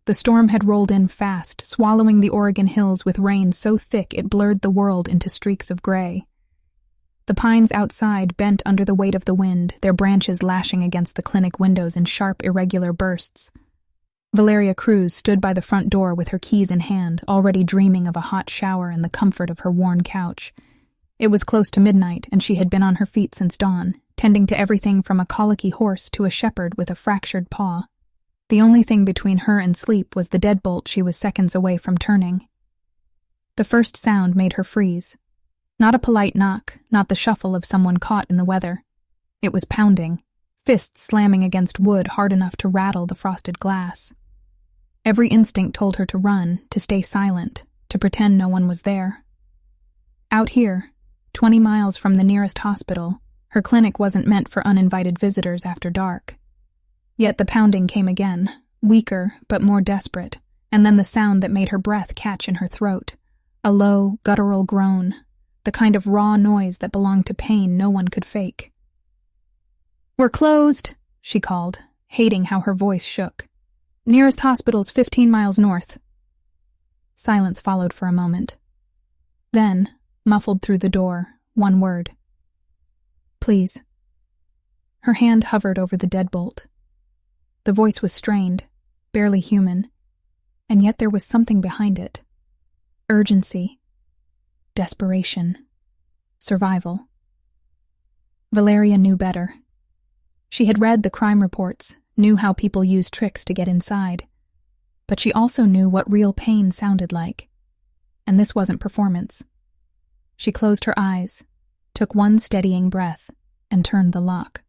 The storm had rolled in fast, swallowing the Oregon hills with rain so thick it blurred the world into streaks of gray. The pines outside bent under the weight of the wind, their branches lashing against the clinic windows in sharp, irregular bursts. Valeria Cruz stood by the front door with her keys in hand, already dreaming of a hot shower and the comfort of her worn couch. It was close to midnight, and she had been on her feet since dawn, tending to everything from a colicky horse to a shepherd with a fractured paw. The only thing between her and sleep was the deadbolt she was seconds away from turning. The first sound made her freeze. Not a polite knock, not the shuffle of someone caught in the weather. It was pounding, fists slamming against wood hard enough to rattle the frosted glass. Every instinct told her to run, to stay silent, to pretend no one was there. Out here, 20 miles from the nearest hospital, her clinic wasn't meant for uninvited visitors after dark. Yet the pounding came again, weaker but more desperate, and then the sound that made her breath catch in her throat, a low, guttural groan, the kind of raw noise that belonged to pain no one could fake. "We're closed," she called, hating how her voice shook. "Nearest hospital's 15 miles north." Silence followed for a moment. Then, muffled through the door, one word. "Please." Her hand hovered over the deadbolt. The voice was strained, barely human, and yet there was something behind it. Urgency. Desperation. Survival. Valeria knew better. She had read the crime reports, knew how people used tricks to get inside, but she also knew what real pain sounded like. And this wasn't performance. She closed her eyes, took one steadying breath, and turned the lock.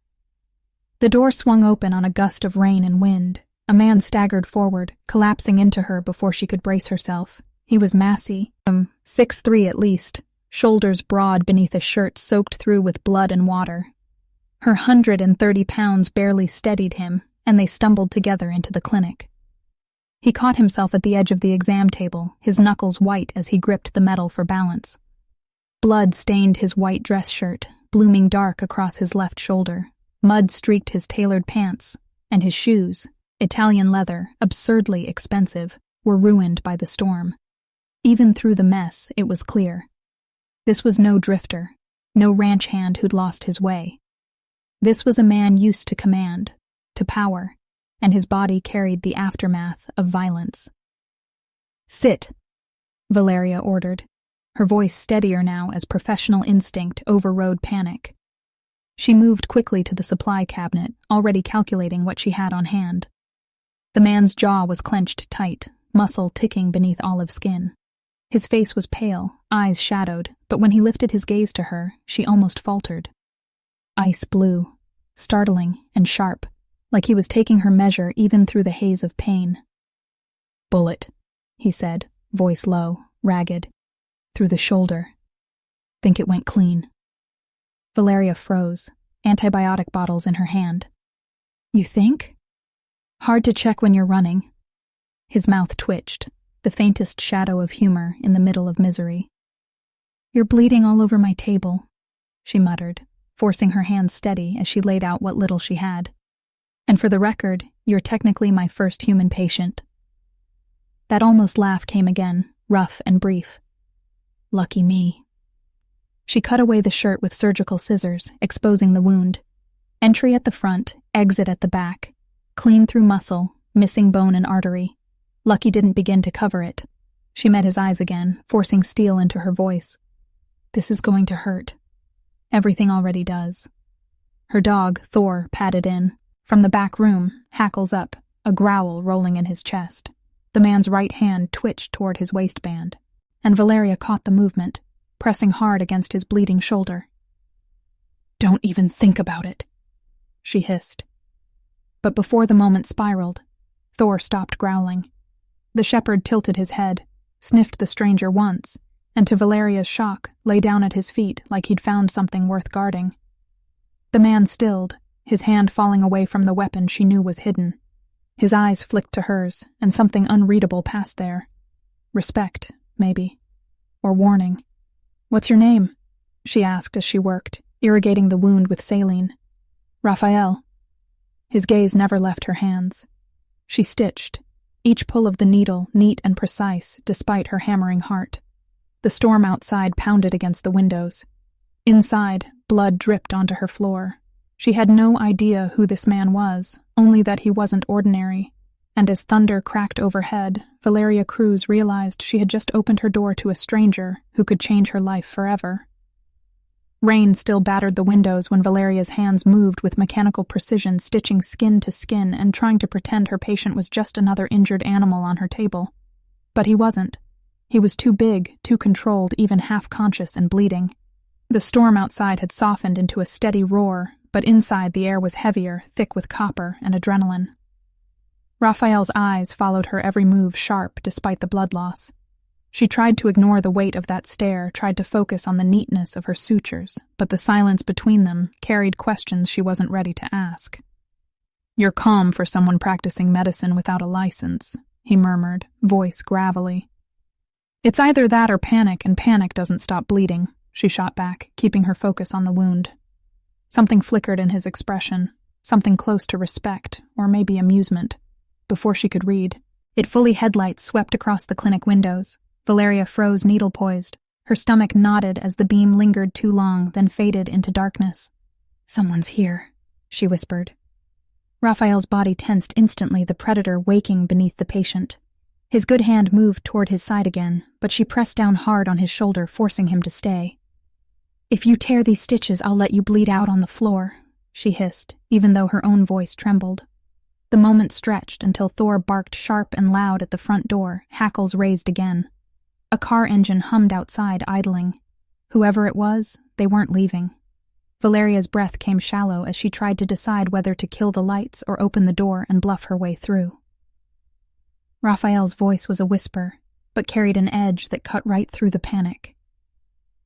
The door swung open on a gust of rain and wind. A man staggered forward, collapsing into her before she could brace herself. He was massy, 6'3" at least, shoulders broad beneath a shirt soaked through with blood and water. Her 130 pounds barely steadied him, and they stumbled together into the clinic. He caught himself at the edge of the exam table, his knuckles white as he gripped the metal for balance. Blood stained his white dress shirt, blooming dark across his left shoulder. Mud streaked his tailored pants, and his shoes, Italian leather, absurdly expensive, were ruined by the storm. Even through the mess, it was clear. This was no drifter, no ranch hand who'd lost his way. This was a man used to command, to power, and his body carried the aftermath of violence. "Sit," Valeria ordered, her voice steadier now as professional instinct overrode panic. She moved quickly to the supply cabinet, already calculating what she had on hand. The man's jaw was clenched tight, muscle ticking beneath olive skin. His face was pale, eyes shadowed, but when he lifted his gaze to her, she almost faltered. Ice blue, startling and sharp, like he was taking her measure even through the haze of pain. "Bullet," he said, voice low, ragged. "Through the shoulder. Think it went clean." Valeria froze, antibiotic bottles in her hand. "You think?" "Hard to check when you're running." His mouth twitched, the faintest shadow of humor in the middle of misery. "You're bleeding all over my table," she muttered, forcing her hands steady as she laid out what little she had. "And for the record, you're technically my first human patient." That almost laugh came again, rough and brief. "Lucky me." She cut away the shirt with surgical scissors, exposing the wound. Entry at the front, exit at the back. Clean through muscle, missing bone and artery. Lucky didn't begin to cover it. She met his eyes again, forcing steel into her voice. "This is going to hurt. Everything already does." Her dog, Thor, padded in. From the back room, hackles up, a growl rolling in his chest. The man's right hand twitched toward his waistband, and Valeria caught the movement, pressing hard against his bleeding shoulder. "Don't even think about it," she hissed. But before the moment spiraled, Thor stopped growling. The shepherd tilted his head, sniffed the stranger once, and to Valeria's shock, lay down at his feet like he'd found something worth guarding. The man stilled, his hand falling away from the weapon she knew was hidden. His eyes flicked to hers, and something unreadable passed there. Respect, maybe. Or warning. "What's your name?" she asked as she worked, irrigating the wound with saline. "Raphael." His gaze never left her hands. She stitched, each pull of the needle neat and precise despite her hammering heart. The storm outside pounded against the windows. Inside, blood dripped onto her floor. She had no idea who this man was, only that he wasn't ordinary. And as thunder cracked overhead, Valeria Cruz realized she had just opened her door to a stranger who could change her life forever. Rain still battered the windows when Valeria's hands moved with mechanical precision, stitching skin to skin and trying to pretend her patient was just another injured animal on her table. But he wasn't. He was too big, too controlled, even half-conscious and bleeding. The storm outside had softened into a steady roar, but inside the air was heavier, thick with copper and adrenaline. Raphael's eyes followed her every move sharp despite the blood loss. She tried to ignore the weight of that stare, tried to focus on the neatness of her sutures, but the silence between them carried questions she wasn't ready to ask. "You're calm for someone practicing medicine without a license," he murmured, voice gravelly. "It's either that or panic, and panic doesn't stop bleeding," she shot back, keeping her focus on the wound. Something flickered in his expression, something close to respect, or maybe amusement. Before she could read, fully headlights swept across the clinic windows. Valeria froze needle-poised. Her stomach knotted as the beam lingered too long, then faded into darkness. "Someone's here," she whispered. Raphael's body tensed instantly, the predator waking beneath the patient. His good hand moved toward his side again, but she pressed down hard on his shoulder, forcing him to stay. "If you tear these stitches, I'll let you bleed out on the floor," she hissed, even though her own voice trembled. The moment stretched until Thor barked sharp and loud at the front door, hackles raised again. A car engine hummed outside, idling. Whoever it was, they weren't leaving. Valeria's breath came shallow as she tried to decide whether to kill the lights or open the door and bluff her way through. Raphael's voice was a whisper, but carried an edge that cut right through the panic.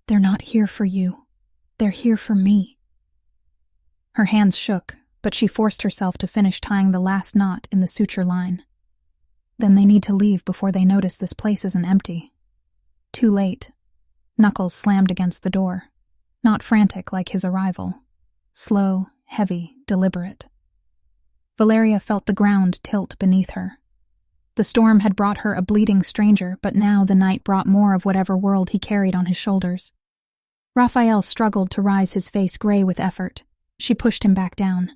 "They're not here for you. They're here for me." Her hands shook, but she forced herself to finish tying the last knot in the suture line. "Then they need to leave before they notice this place isn't empty." Too late. Knuckles slammed against the door. Not frantic like his arrival. Slow, heavy, deliberate. Valeria felt the ground tilt beneath her. The storm had brought her a bleeding stranger, but now the night brought more of whatever world he carried on his shoulders. Raphael struggled to rise, his face gray with effort. She pushed him back down.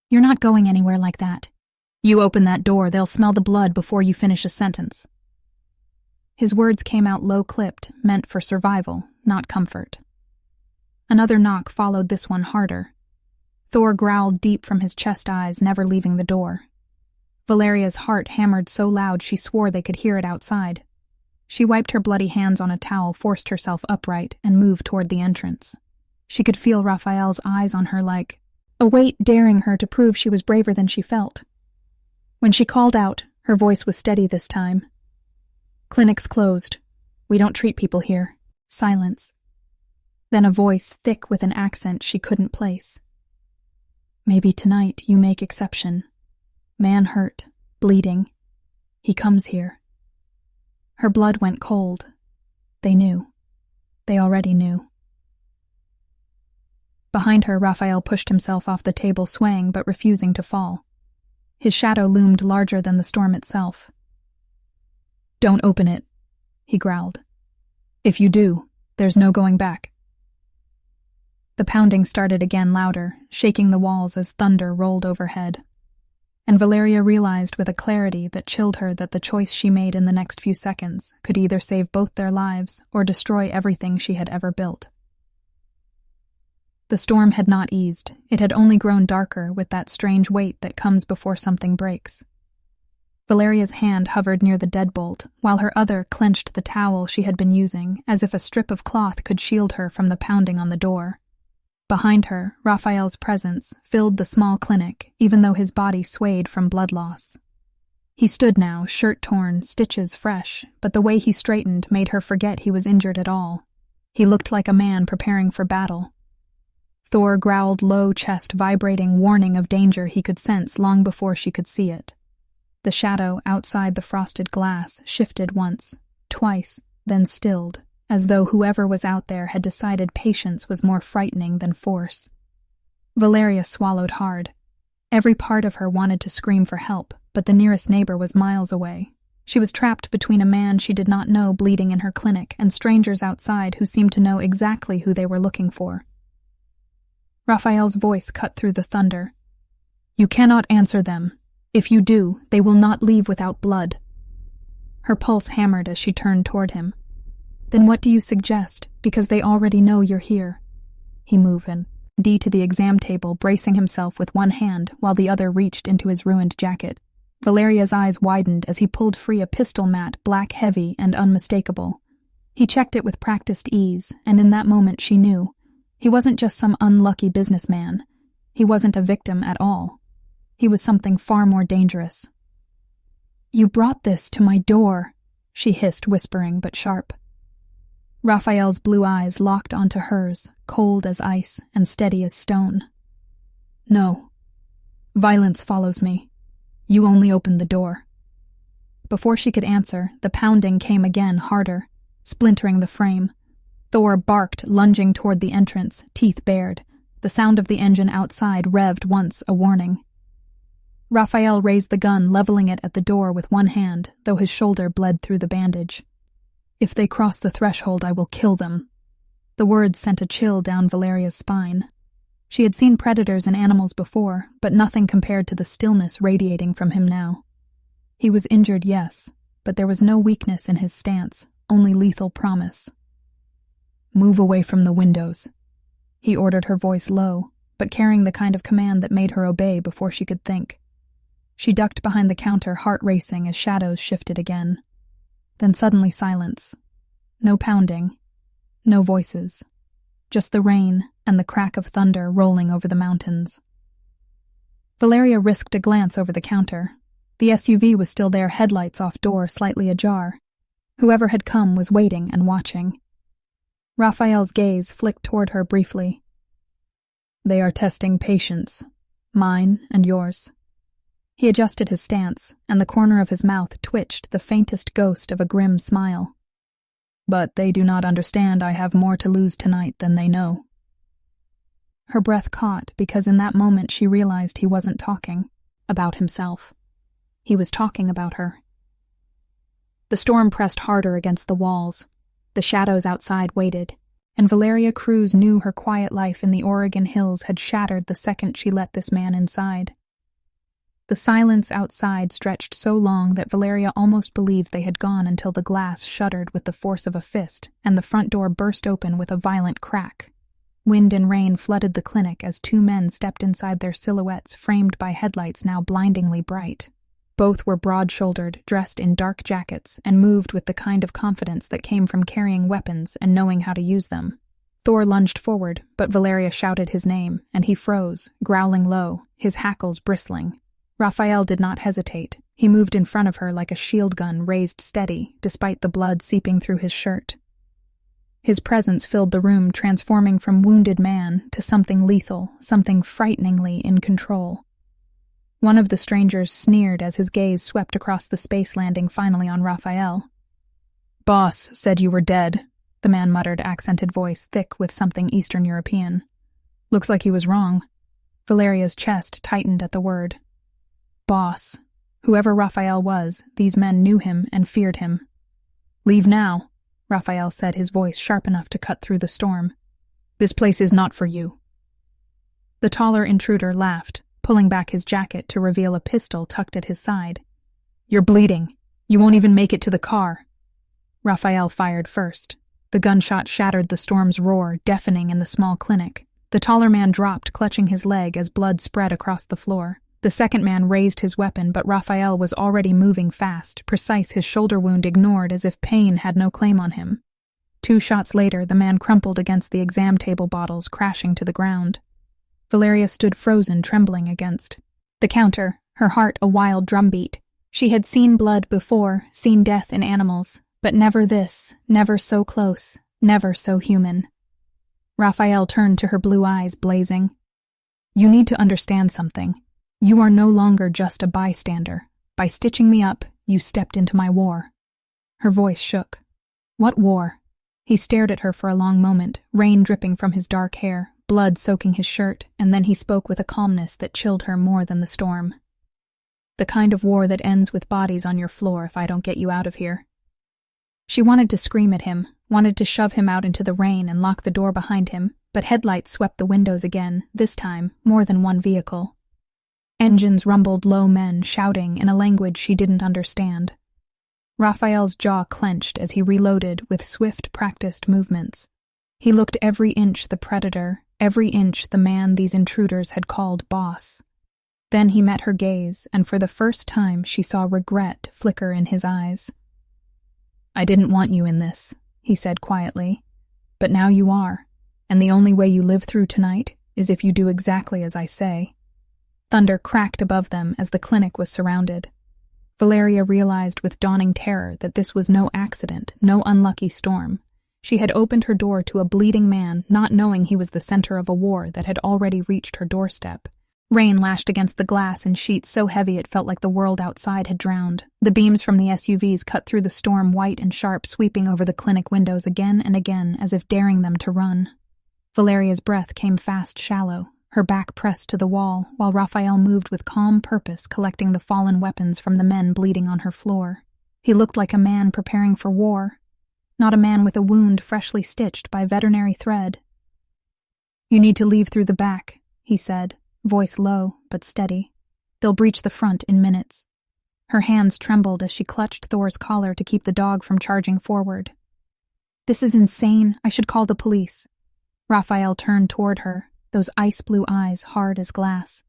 "You're not going anywhere like that. You open that door, they'll smell the blood before you finish a sentence." His words came out low-clipped, meant for survival, not comfort. Another knock followed this one harder. Thor growled deep from his chest eyes, never leaving the door. Valeria's heart hammered so loud she swore they could hear it outside. She wiped her bloody hands on a towel, forced herself upright, and moved toward the entrance. She could feel Raphael's eyes on her like a weight daring her to prove she was braver than she felt. When she called out, her voice was steady this time. "Clinic's closed. We don't treat people here." Silence. Then a voice thick with an accent she couldn't place. "Maybe tonight you make exception. Man hurt, bleeding. He comes here." Her blood went cold. They knew. They already knew. Behind her, Raphael pushed himself off the table, swaying but refusing to fall. His shadow loomed larger than the storm itself. "Don't open it," he growled. "If you do, there's no going back." The pounding started again, louder, shaking the walls as thunder rolled overhead. And Valeria realized with a clarity that chilled her that the choice she made in the next few seconds could either save both their lives or destroy everything she had ever built. The storm had not eased. It had only grown darker with that strange weight that comes before something breaks. Valeria's hand hovered near the deadbolt, while her other clenched the towel she had been using, as if a strip of cloth could shield her from the pounding on the door. Behind her, Raphael's presence filled the small clinic, even though his body swayed from blood loss. He stood now, shirt torn, stitches fresh, but the way he straightened made her forget he was injured at all. He looked like a man preparing for battle. Thor growled low, chest vibrating, warning of danger he could sense long before she could see it. The shadow outside the frosted glass shifted once, twice, then stilled, as though whoever was out there had decided patience was more frightening than force. Valeria swallowed hard. Every part of her wanted to scream for help, but the nearest neighbor was miles away. She was trapped between a man she did not know bleeding in her clinic and strangers outside who seemed to know exactly who they were looking for. Raphael's voice cut through the thunder. "You cannot answer them. If you do, they will not leave without blood." Her pulse hammered as she turned toward him. "Then what do you suggest? Because they already know you're here." He moved to the exam table, bracing himself with one hand while the other reached into his ruined jacket. Valeria's eyes widened as he pulled free a pistol mat, black, heavy, and unmistakable. He checked it with practiced ease, and in that moment she knew. He wasn't just some unlucky businessman. He wasn't a victim at all. He was something far more dangerous. "You brought this to my door," she hissed, whispering but sharp. Raphael's blue eyes locked onto hers, cold as ice and steady as stone. "No. Violence follows me. You only opened the door." Before she could answer, the pounding came again, harder, splintering the frame. Thor barked, lunging toward the entrance, teeth bared. The sound of the engine outside revved once, a warning. Raphael raised the gun, leveling it at the door with one hand, though his shoulder bled through the bandage. "If they cross the threshold, I will kill them." The words sent a chill down Valeria's spine. She had seen predators and animals before, but nothing compared to the stillness radiating from him now. He was injured, yes, but there was no weakness in his stance, only lethal promise. "Move away from the windows," he ordered, her voice low, but carrying the kind of command that made her obey before she could think. She ducked behind the counter, heart racing as shadows shifted again. Then suddenly silence. No pounding. No voices. Just the rain and the crack of thunder rolling over the mountains. Valeria risked a glance over the counter. The SUV was still there, headlights off, door slightly ajar. Whoever had come was waiting and watching. Raphael's gaze flicked toward her briefly. "They are testing patience. Mine and yours." He adjusted his stance, and the corner of his mouth twitched the faintest ghost of a grim smile. "But they do not understand I have more to lose tonight than they know." Her breath caught because in that moment she realized he wasn't talking about himself. He was talking about her. The storm pressed harder against the walls. The shadows outside waited, and Valeria Cruz knew her quiet life in the Oregon hills had shattered the second she let this man inside. The silence outside stretched so long that Valeria almost believed they had gone until the glass shuddered with the force of a fist and the front door burst open with a violent crack. Wind and rain flooded the clinic as two men stepped inside, their silhouettes framed by headlights now blindingly bright. Both were broad-shouldered, dressed in dark jackets, and moved with the kind of confidence that came from carrying weapons and knowing how to use them. Thor lunged forward, but Valeria shouted his name, and he froze, growling low, his hackles bristling. Raphael did not hesitate. He moved in front of her like a shield gun raised steady, despite the blood seeping through his shirt. His presence filled the room, transforming from wounded man to something lethal, something frighteningly in control. One of the strangers sneered as his gaze swept across the space, landing finally on Raphael. "Boss said you were dead," the man muttered, accented voice thick with something Eastern European. "Looks like he was wrong." Valeria's chest tightened at the word. Boss. Whoever Raphael was, these men knew him and feared him. "Leave now," Raphael said, his voice sharp enough to cut through the storm. "This place is not for you." The taller intruder laughed, pulling back his jacket to reveal a pistol tucked at his side. "You're bleeding. You won't even make it to the car." Raphael fired first. The gunshot shattered the storm's roar, deafening in the small clinic. The taller man dropped, clutching his leg as blood spread across the floor. The second man raised his weapon, but Raphael was already moving fast, precise, his shoulder wound ignored as if pain had no claim on him. 2 shots later, the man crumpled against the exam table bottles, crashing to the ground. Valeria stood frozen, trembling against the counter, her heart a wild drumbeat. She had seen blood before, seen death in animals, but never this, never so close, never so human. Raphael turned to her, blue eyes blazing. "You need to understand something. You are no longer just a bystander. By stitching me up, you stepped into my war." Her voice shook. "What war?" He stared at her for a long moment, rain dripping from his dark hair, blood soaking his shirt, and then he spoke with a calmness that chilled her more than the storm. The kind of war that ends with bodies on your floor if I don't get you out of here." She wanted to scream at him, wanted to shove him out into the rain and lock the door behind him, but headlights swept the windows again, this time more than one vehicle. Engines rumbled low, men shouting in a language she didn't understand. Raphael's jaw clenched as he reloaded with swift, practiced movements. He looked every inch the predator, every inch the man these intruders had called boss. Then he met her gaze, and for the first time she saw regret flicker in his eyes. "I didn't want you in this," he said quietly, "but now you are, and the only way you live through tonight is if you do exactly as I say." Thunder cracked above them as the clinic was surrounded. Valeria realized with dawning terror that this was no accident, no unlucky storm. She had opened her door to a bleeding man, not knowing he was the center of a war that had already reached her doorstep. Rain lashed against the glass in sheets so heavy it felt like the world outside had drowned. The beams from the SUVs cut through the storm white and sharp, sweeping over the clinic windows again and again as if daring them to run. Valeria's breath came fast, shallow, her back pressed to the wall, while Raphael moved with calm purpose, collecting the fallen weapons from the men bleeding on her floor. He looked like a man preparing for war, not a man with a wound freshly stitched by veterinary thread. "You need to leave through the back," he said, voice low but steady. "They'll breach the front in minutes." Her hands trembled as she clutched Thor's collar to keep the dog from charging forward. "This is insane. I should call the police." Raphael turned toward her, those ice-blue eyes hard as glass.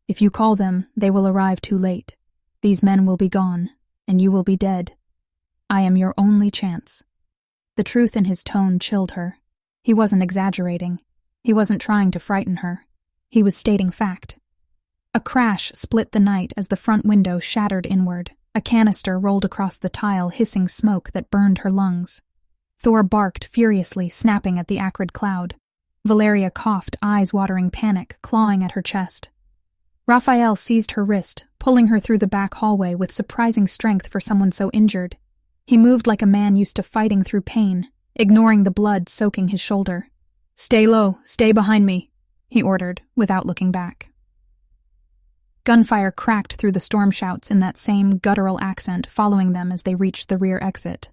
"If you call them, they will arrive too late. These men will be gone, and you will be dead. I am your only chance." The truth in his tone chilled her. He wasn't exaggerating. He wasn't trying to frighten her. He was stating fact. A crash split the night as the front window shattered inward. A canister rolled across the tile, hissing smoke that burned her lungs. Thor barked furiously, snapping at the acrid cloud. Valeria coughed, eyes-watering panic, clawing at her chest. Raphael seized her wrist, pulling her through the back hallway with surprising strength for someone so injured. He moved like a man used to fighting through pain, ignoring the blood soaking his shoulder. "Stay low, stay behind me," he ordered, without looking back. Gunfire cracked through the storm shouts in that same guttural accent, following them as they reached the rear exit.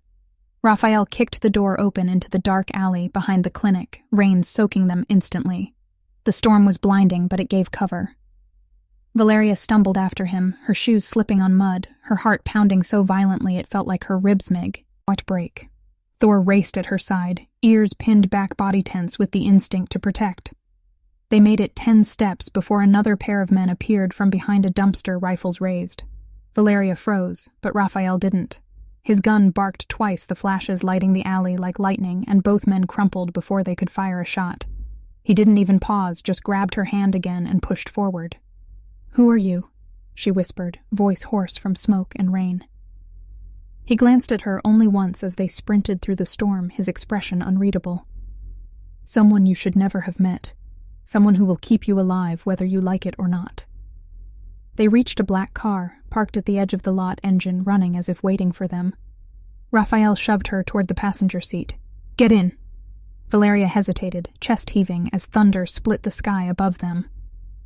Raphael kicked the door open into the dark alley behind the clinic, rain soaking them instantly. The storm was blinding, but it gave cover. Valeria stumbled after him, her shoes slipping on mud, her heart pounding so violently it felt like her ribs might break. Thor raced at her side, ears pinned back, body tense with the instinct to protect. They made it 10 steps before another pair of men appeared from behind a dumpster, rifles raised. Valeria froze, but Raphael didn't. His gun barked twice, the flashes lighting the alley like lightning, and both men crumpled before they could fire a shot. He didn't even pause, just grabbed her hand again and pushed forward. "Who are you?" she whispered, voice hoarse from smoke and rain. He glanced at her only once as they sprinted through the storm, his expression unreadable. "Someone you should never have met. Someone who will keep you alive whether you like it or not." They reached a black car, parked at the edge of the lot, engine running as if waiting for them. Raphael shoved her toward the passenger seat. "Get in." Valeria hesitated, chest heaving as thunder split the sky above them.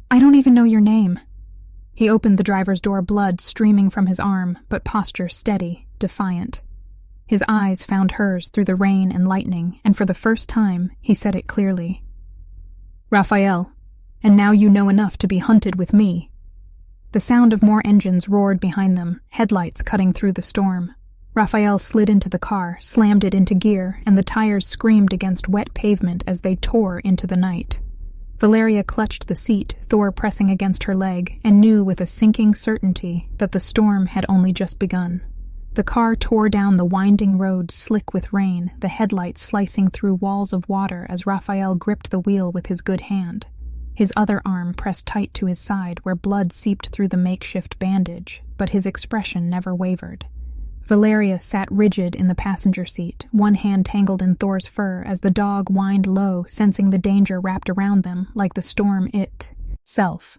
"I don't even know your name." He opened the driver's door, blood streaming from his arm, but posture steady, defiant. His eyes found hers through the rain and lightning, and for the first time, he said it clearly. "Raphael, and now you know enough to be hunted with me." The sound of more engines roared behind them, headlights cutting through the storm. Raphael slid into the car, slammed it into gear, and the tires screamed against wet pavement as they tore into the night. Valeria clutched the seat, Thor pressing against her leg, and knew with a sinking certainty that the storm had only just begun. The car tore down the winding road, slick with rain, the headlights slicing through walls of water as Raphael gripped the wheel with his good hand. His other arm pressed tight to his side where blood seeped through the makeshift bandage, but his expression never wavered. Valeria sat rigid in the passenger seat, one hand tangled in Thor's fur as the dog whined low, sensing the danger wrapped around them like the storm itself.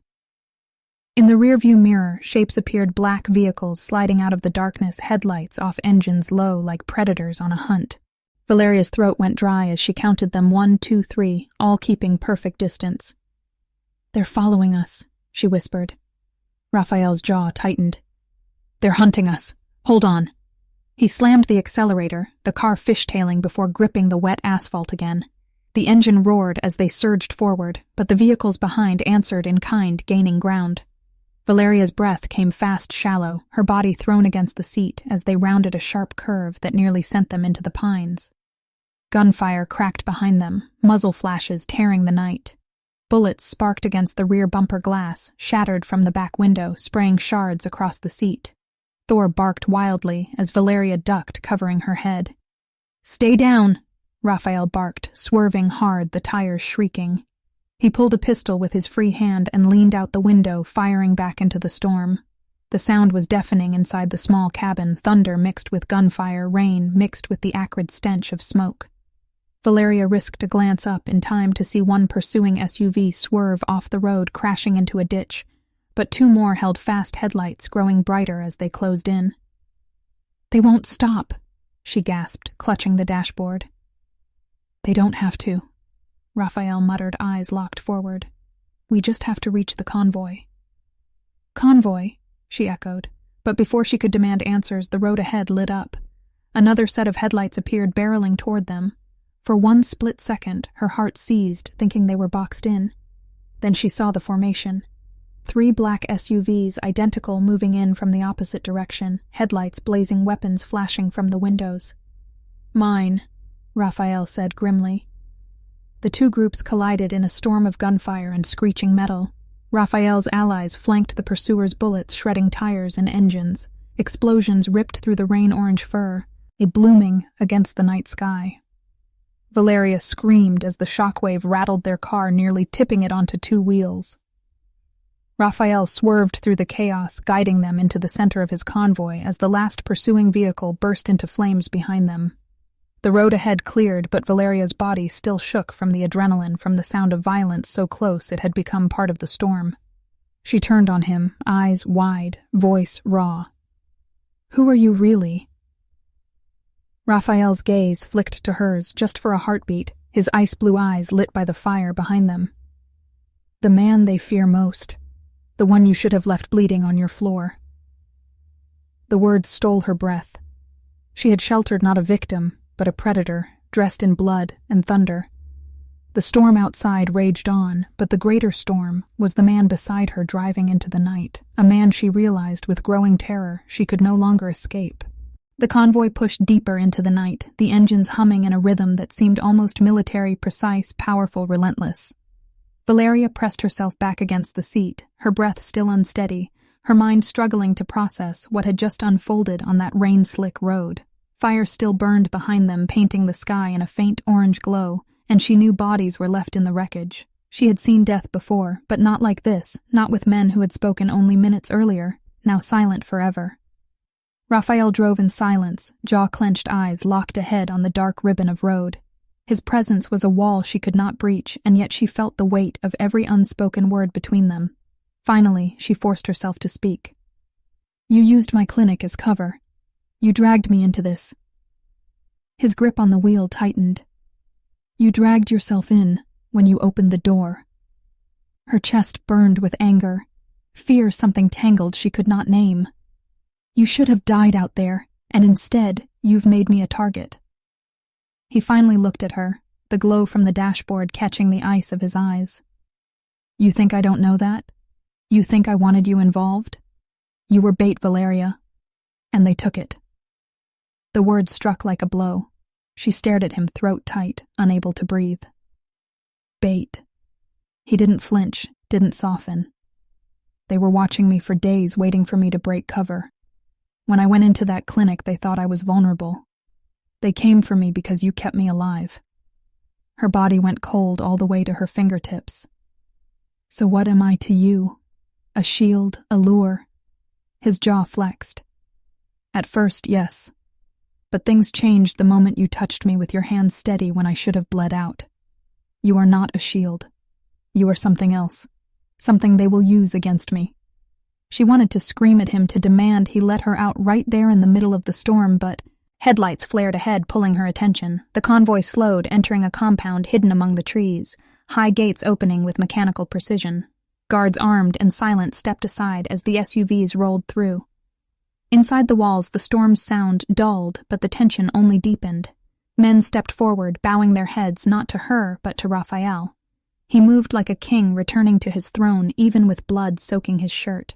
In the rearview mirror, shapes appeared, black vehicles sliding out of the darkness, headlights off, engines low like predators on a hunt. Valeria's throat went dry as she counted them, 1, 2, 3, all keeping perfect distance. "They're following us," she whispered. Raphael's jaw tightened. "They're hunting us. Hold on." He slammed the accelerator, the car fishtailing before gripping the wet asphalt again. The engine roared as they surged forward, but the vehicles behind answered in kind, gaining ground. Valeria's breath came fast shallow, her body thrown against the seat as they rounded a sharp curve that nearly sent them into the pines. Gunfire cracked behind them, muzzle flashes tearing the night. Bullets sparked against the rear bumper glass, shattered from the back window, spraying shards across the seat. Thor barked wildly as Valeria ducked, covering her head. "Stay down!" Raphael barked, swerving hard, the tires shrieking. He pulled a pistol with his free hand and leaned out the window, firing back into the storm. The sound was deafening inside the small cabin, thunder mixed with gunfire, rain mixed with the acrid stench of smoke. Valeria risked a glance up in time to see one pursuing SUV swerve off the road, crashing into a ditch, but two more held fast headlights, growing brighter as they closed in. "They won't stop," she gasped, clutching the dashboard. "They don't have to," Raphael muttered, eyes locked forward. "We just have to reach the convoy." "Convoy?" she echoed, but before she could demand answers, the road ahead lit up. Another set of headlights appeared, barreling toward them. For one split second, her heart seized, thinking they were boxed in. Then she saw the formation. 3 black SUVs, identical, moving in from the opposite direction, headlights blazing, weapons flashing from the windows. "Mine," Raphael said grimly. The two groups collided in a storm of gunfire and screeching metal. Raphael's allies flanked the pursuers' bullets, shredding tires and engines. Explosions ripped through the rain-orange fur, a blooming against the night sky. Valeria screamed as the shockwave rattled their car, nearly tipping it onto 2 wheels. Raphael swerved through the chaos, guiding them into the center of his convoy as the last pursuing vehicle burst into flames behind them. The road ahead cleared, but Valeria's body still shook from the adrenaline from the sound of violence so close it had become part of the storm. She turned on him, eyes wide, voice raw. "Who are you really?" Raphael's gaze flicked to hers just for a heartbeat, his ice-blue eyes lit by the fire behind them. "The man they fear most. The one you should have left bleeding on your floor." The words stole her breath. She had sheltered not a victim, but a predator, dressed in blood and thunder. The storm outside raged on, but the greater storm was the man beside her driving into the night, a man she realized with growing terror she could no longer escape. The convoy pushed deeper into the night, the engines humming in a rhythm that seemed almost military, precise, powerful, relentless. Valeria pressed herself back against the seat, her breath still unsteady, her mind struggling to process what had just unfolded on that rain-slick road. Fire still burned behind them, painting the sky in a faint orange glow, and she knew bodies were left in the wreckage. She had seen death before, but not like this, not with men who had spoken only minutes earlier, now silent forever. Raphael drove in silence, jaw-clenched eyes locked ahead on the dark ribbon of road. His presence was a wall she could not breach, and yet she felt the weight of every unspoken word between them. Finally, she forced herself to speak. "You used my clinic as cover. You dragged me into this." His grip on the wheel tightened. "You dragged yourself in when you opened the door." Her chest burned with anger, fear something tangled she could not name. "You should have died out there, and instead, you've made me a target." He finally looked at her, the glow from the dashboard catching the ice of his eyes. "You think I don't know that? You think I wanted you involved? You were bait, Valeria. And they took it." The words struck like a blow. She stared at him, throat tight, unable to breathe. Bait. He didn't flinch, didn't soften. "They were watching me for days, waiting for me to break cover. When I went into that clinic, they thought I was vulnerable. They came for me because you kept me alive." Her body went cold all the way to her fingertips. "So what am I to you? A shield, a lure?" His jaw flexed. "At first, yes. But things changed the moment you touched me with your hands steady when I should have bled out. You are not a shield. You are something else. Something they will use against me." She wanted to scream at him, to demand he let her out right there in the middle of the storm, but headlights flared ahead, pulling her attention. The convoy slowed, entering a compound hidden among the trees, high gates opening with mechanical precision. Guards armed and silent stepped aside as the SUVs rolled through. Inside the walls, the storm's sound dulled, but the tension only deepened. Men stepped forward, bowing their heads not to her, but to Raphael. He moved like a king returning to his throne, even with blood soaking his shirt.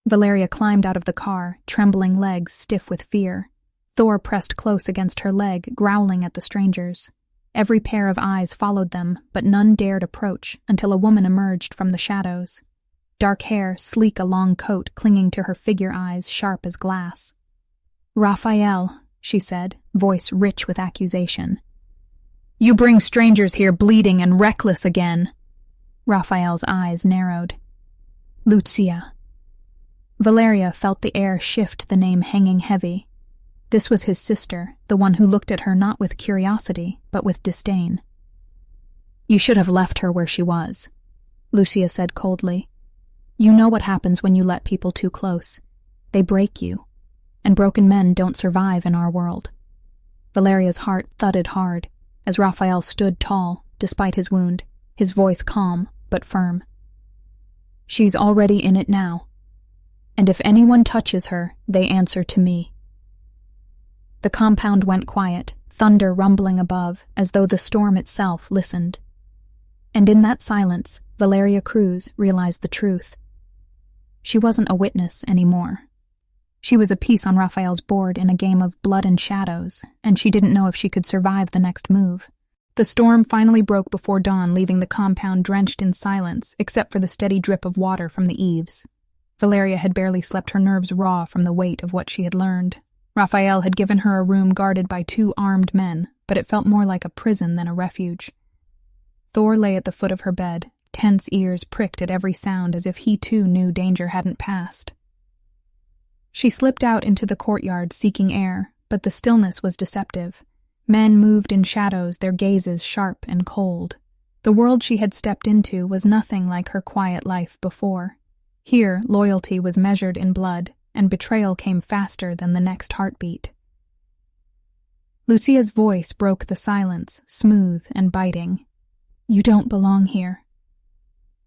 Valeria climbed out of the car, trembling legs stiff with fear. Thor pressed close against her leg, growling at the strangers. Every pair of eyes followed them, but none dared approach until a woman emerged from the shadows. Dark hair, sleek a long coat clinging to her figure, eyes sharp as glass. "Raphael," she said, voice rich with accusation. "You bring strangers here bleeding and reckless again." Raphael's eyes narrowed. "Lucia." Valeria felt the air shift, the name hanging heavy. This was his sister, the one who looked at her not with curiosity, but with disdain. "You should have left her where she was," Lucia said coldly. "You know what happens when you let people too close. They break you, and broken men don't survive in our world." Valeria's heart thudded hard as Raphael stood tall, despite his wound, his voice calm but firm. "She's already in it now. And if anyone touches her, they answer to me." The compound went quiet, thunder rumbling above, as though the storm itself listened. And in that silence, Valeria Cruz realized the truth. She wasn't a witness anymore. She was a piece on Raphael's board in a game of blood and shadows, and she didn't know if she could survive the next move. The storm finally broke before dawn, leaving the compound drenched in silence, except for the steady drip of water from the eaves. Valeria had barely slept, her nerves raw from the weight of what she had learned. Raphael had given her a room guarded by 2 armed men, but it felt more like a prison than a refuge. Thor lay at the foot of her bed, tense ears pricked at every sound as if he too knew danger hadn't passed. She slipped out into the courtyard seeking air, but the stillness was deceptive. Men moved in shadows, their gazes sharp and cold. The world she had stepped into was nothing like her quiet life before. Here, loyalty was measured in blood, and betrayal came faster than the next heartbeat. Lucia's voice broke the silence, smooth and biting. "You don't belong here."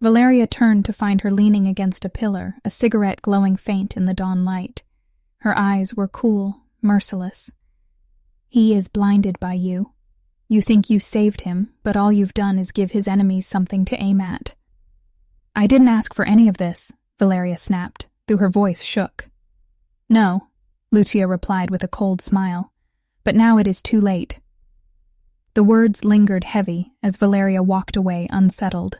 Valeria turned to find her leaning against a pillar, a cigarette glowing faint in the dawn light. Her eyes were cool, merciless. "He is blinded by you. You think you saved him, but all you've done is give his enemies something to aim at." "I didn't ask for any of this," Valeria snapped, though her voice shook. "No," Lucia replied with a cold smile, "but now it is too late." The words lingered heavy as Valeria walked away unsettled.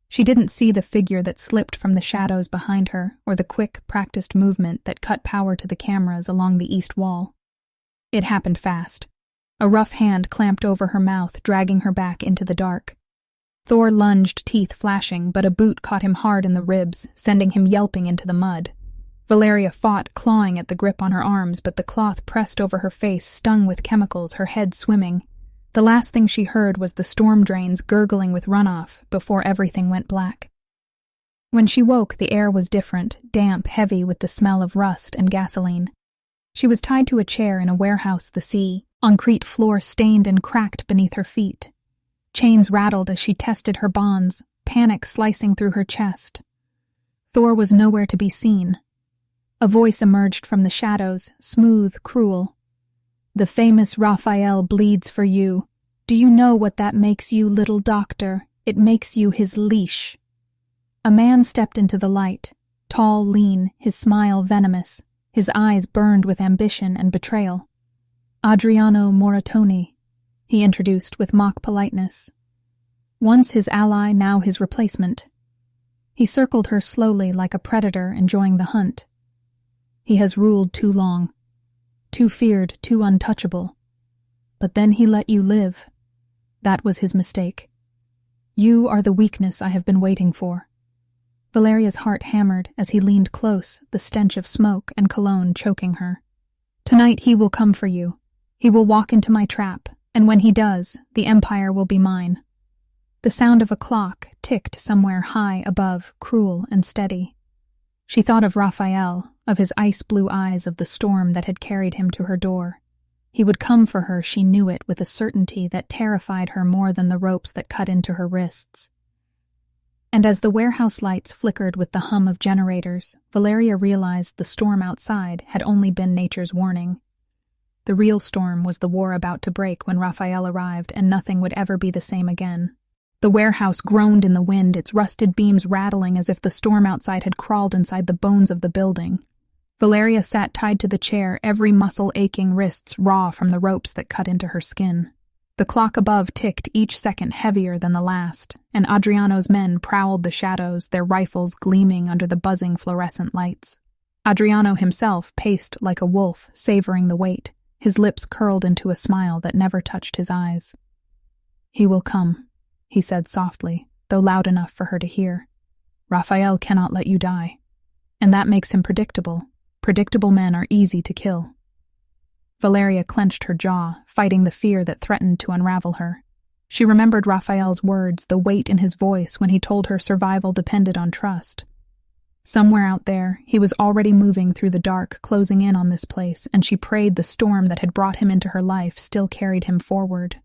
She didn't see the figure that slipped from the shadows behind her or the quick, practiced movement that cut power to the cameras along the east wall. It happened fast. A rough hand clamped over her mouth, dragging her back into the dark. Thor lunged, teeth flashing, but a boot caught him hard in the ribs, sending him yelping into the mud. Valeria fought, clawing at the grip on her arms, but the cloth pressed over her face stung with chemicals, her head swimming. The last thing she heard was the storm drains gurgling with runoff before everything went black. When she woke, the air was different, damp, heavy with the smell of rust and gasoline. She was tied to a chair in a warehouse, the sea, concrete floor stained and cracked beneath her feet. Chains rattled as she tested her bonds, panic slicing through her chest. Thor was nowhere to be seen. A voice emerged from the shadows, smooth, cruel. "The famous Raphael bleeds for you. Do you know what that makes you, little doctor? It makes you his leash." A man stepped into the light, tall, lean, his smile venomous, his eyes burned with ambition and betrayal. "Adriano Moratoni," he introduced with mock politeness. Once his ally, now his replacement. He circled her slowly like a predator enjoying the hunt. "He has ruled too long. Too feared, too untouchable. But then he let you live. That was his mistake. You are the weakness I have been waiting for." Valeria's heart hammered as he leaned close, the stench of smoke and cologne choking her. "Tonight he will come for you. He will walk into my trap, and when he does, the empire will be mine." The sound of a clock ticked somewhere high above, cruel and steady. She thought of Raphael, of his ice-blue eyes, of the storm that had carried him to her door. He would come for her, she knew it, with a certainty that terrified her more than the ropes that cut into her wrists. And as the warehouse lights flickered with the hum of generators, Valeria realized the storm outside had only been nature's warning. The real storm was the war about to break when Raphael arrived, and nothing would ever be the same again. The warehouse groaned in the wind, its rusted beams rattling as if the storm outside had crawled inside the bones of the building. Valeria sat tied to the chair, every muscle aching, wrists raw from the ropes that cut into her skin. The clock above ticked, each second heavier than the last, and Adriano's men prowled the shadows, their rifles gleaming under the buzzing fluorescent lights. Adriano himself paced like a wolf, savoring the wait, his lips curled into a smile that never touched his eyes. "He will come," he said softly, though loud enough for her to hear. "Raphael cannot let you die. And that makes him predictable. Predictable men are easy to kill." Valeria clenched her jaw, fighting the fear that threatened to unravel her. She remembered Raphael's words, the weight in his voice when he told her survival depended on trust. Somewhere out there, he was already moving through the dark, closing in on this place, and she prayed the storm that had brought him into her life still carried him forward.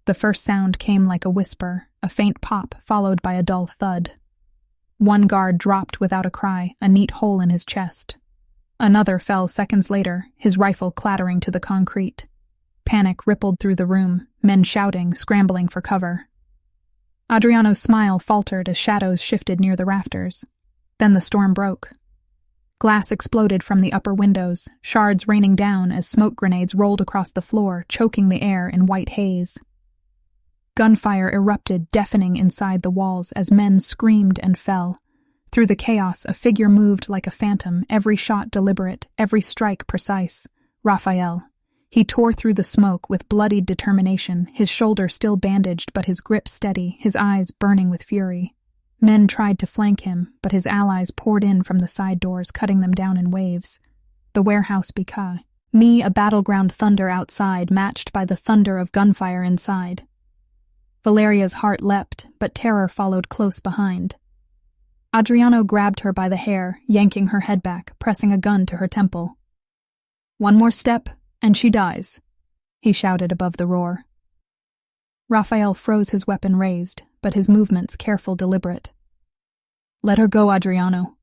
The first sound came like a whisper, a faint pop followed by a dull thud. One guard dropped without a cry, a neat hole in his chest. Another fell seconds later, his rifle clattering to the concrete. Panic rippled through the room, men shouting, scrambling for cover. Adriano's smile faltered as shadows shifted near the rafters. Then the storm broke. Glass exploded from the upper windows, shards raining down as smoke grenades rolled across the floor, choking the air in white haze. Gunfire erupted, deafening inside the walls as men screamed and fell. Through the chaos, a figure moved like a phantom, every shot deliberate, every strike precise. Raphael. He tore through the smoke with bloodied determination, his shoulder still bandaged but his grip steady, his eyes burning with fury. Men tried to flank him, but his allies poured in from the side doors, cutting them down in waves. The warehouse became a battleground, thunder outside, matched by the thunder of gunfire inside. Valeria's heart leapt, but terror followed close behind. Adriano grabbed her by the hair, yanking her head back, pressing a gun to her temple. "One more step, and she dies," he shouted above the roar. Raphael froze, his weapon raised, but his movements careful, deliberate. "Let her go, Adriano.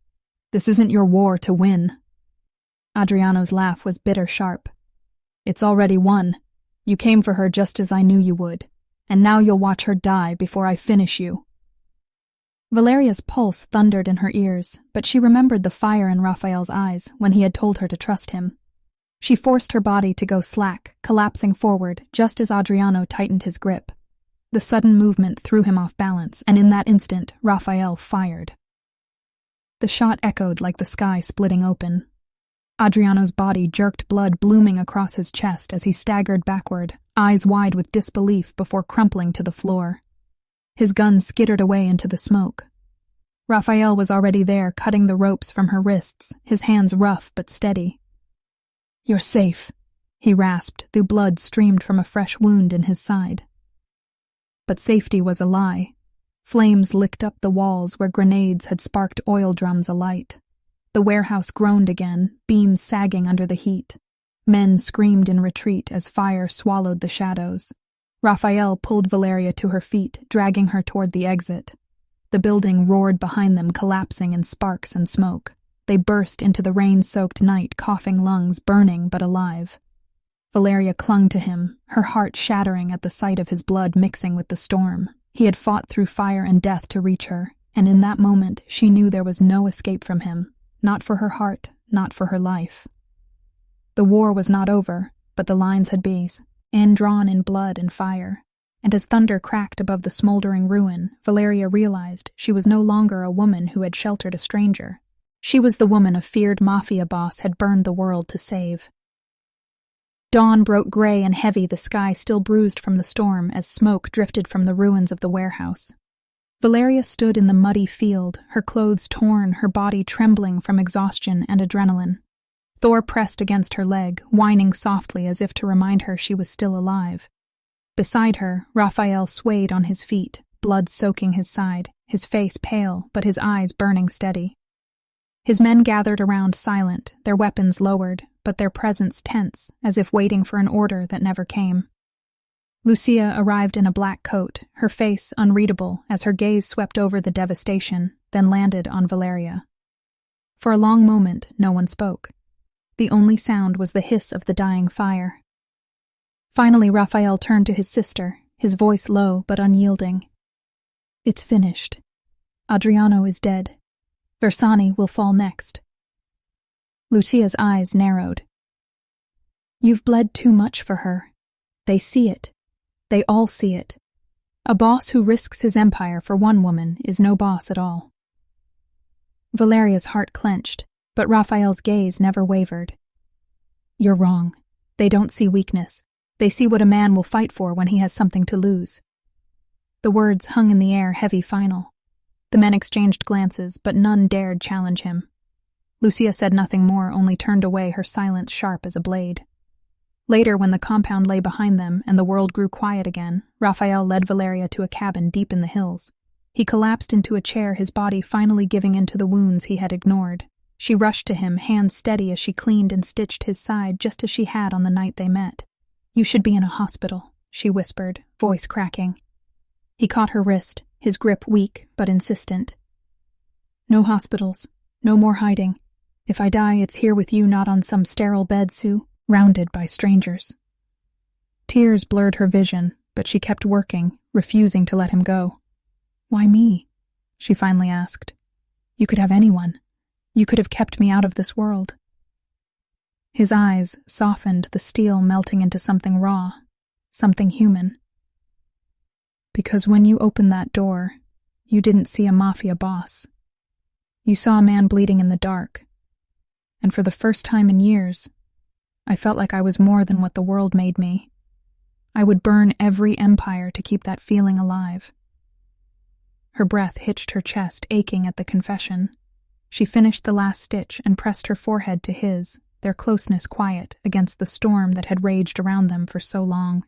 This isn't your war to win." Adriano's laugh was bitter sharp. "It's already won. You came for her just as I knew you would, and now you'll watch her die before I finish you." Valeria's pulse thundered in her ears, but she remembered the fire in Raphael's eyes when he had told her to trust him. She forced her body to go slack, collapsing forward just as Adriano tightened his grip. The sudden movement threw him off balance, and in that instant, Raphael fired. The shot echoed like the sky splitting open. Adriano's body jerked, blood blooming across his chest as he staggered backward, eyes wide with disbelief before crumpling to the floor. His gun skittered away into the smoke. Raphael was already there, cutting the ropes from her wrists, his hands rough but steady. "You're safe," he rasped, though blood streamed from a fresh wound in his side. But safety was a lie. Flames licked up the walls where grenades had sparked oil drums alight. The warehouse groaned again, beams sagging under the heat. Men screamed in retreat as fire swallowed the shadows. Raphael pulled Valeria to her feet, dragging her toward the exit. The building roared behind them, collapsing in sparks and smoke. They burst into the rain-soaked night, coughing lungs, burning but alive. Valeria clung to him, her heart shattering at the sight of his blood mixing with the storm. He had fought through fire and death to reach her, and in that moment she knew there was no escape from him, not for her heart, not for her life. The war was not over, but the lines had been drawn in blood and fire, and as thunder cracked above the smoldering ruin, Valeria realized she was no longer a woman who had sheltered a stranger. She was the woman a feared mafia boss had burned the world to save. Dawn broke gray and heavy, the sky still bruised from the storm as smoke drifted from the ruins of the warehouse. Valeria stood in the muddy field, her clothes torn, her body trembling from exhaustion and adrenaline. Thor pressed against her leg, whining softly as if to remind her she was still alive. Beside her, Raphael swayed on his feet, blood soaking his side, his face pale, but his eyes burning steady. His men gathered around silent, their weapons lowered, but their presence tense, as if waiting for an order that never came. Lucia arrived in a black coat, her face unreadable as her gaze swept over the devastation, then landed on Valeria. For a long moment, no one spoke. The only sound was the hiss of the dying fire. Finally, Raphael turned to his sister, his voice low but unyielding. "It's finished. Adriano is dead. Versani will fall next." Lucia's eyes narrowed. "You've bled too much for her. They see it. They all see it. A boss who risks his empire for one woman is no boss at all." Valeria's heart clenched, but Raphael's gaze never wavered. "You're wrong. They don't see weakness. They see what a man will fight for when he has something to lose." The words hung in the air, heavy final. The men exchanged glances, but none dared challenge him. Lucia said nothing more, only turned away, her silence sharp as a blade. Later, when the compound lay behind them and the world grew quiet again, Raphael led Valeria to a cabin deep in the hills. He collapsed into a chair, his body finally giving in to the wounds he had ignored. She rushed to him, hands steady as she cleaned and stitched his side just as she had on the night they met. "You should be in a hospital," she whispered, voice cracking. He caught her wrist, his grip weak but insistent. "No hospitals, no more hiding. If I die, it's here with you, not on some sterile bed, Sue, rounded by strangers." Tears blurred her vision, but she kept working, refusing to let him go. "Why me?" she finally asked. "You could have anyone. You could have kept me out of this world." His eyes softened, the steel melting into something raw, something human. "Because when you opened that door, you didn't see a mafia boss. You saw a man bleeding in the dark. And for the first time in years, I felt like I was more than what the world made me. I would burn every empire to keep that feeling alive." Her breath hitched her chest, aching at the confession. She finished the last stitch and pressed her forehead to his, their closeness quiet against the storm that had raged around them for so long.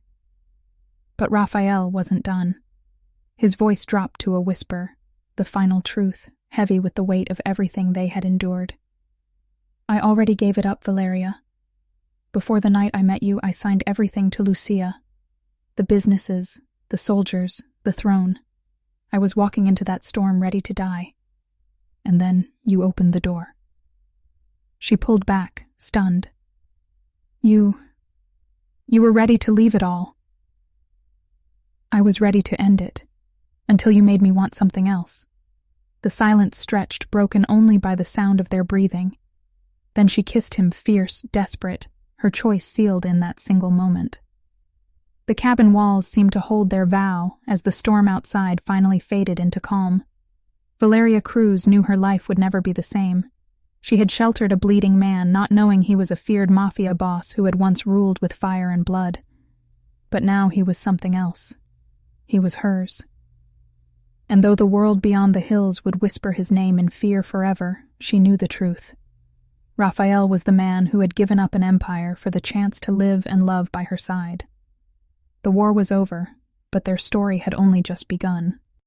But Raphael wasn't done. His voice dropped to a whisper, the final truth, heavy with the weight of everything they had endured. "I already gave it up, Valeria. Before the night I met you, I signed everything to Lucia. The businesses, the soldiers, the throne. I was walking into that storm ready to die. And then you opened the door." She pulled back, stunned. You were ready to leave it all." "I was ready to end it, until you made me want something else." The silence stretched, broken only by the sound of their breathing. Then she kissed him, fierce, desperate, her choice sealed in that single moment. The cabin walls seemed to hold their vow as the storm outside finally faded into calm. Valeria Cruz knew her life would never be the same. She had sheltered a bleeding man, not knowing he was a feared mafia boss who had once ruled with fire and blood. But now he was something else. He was hers. And though the world beyond the hills would whisper his name in fear forever, she knew the truth. Raphael was the man who had given up an empire for the chance to live and love by her side. The war was over, but their story had only just begun.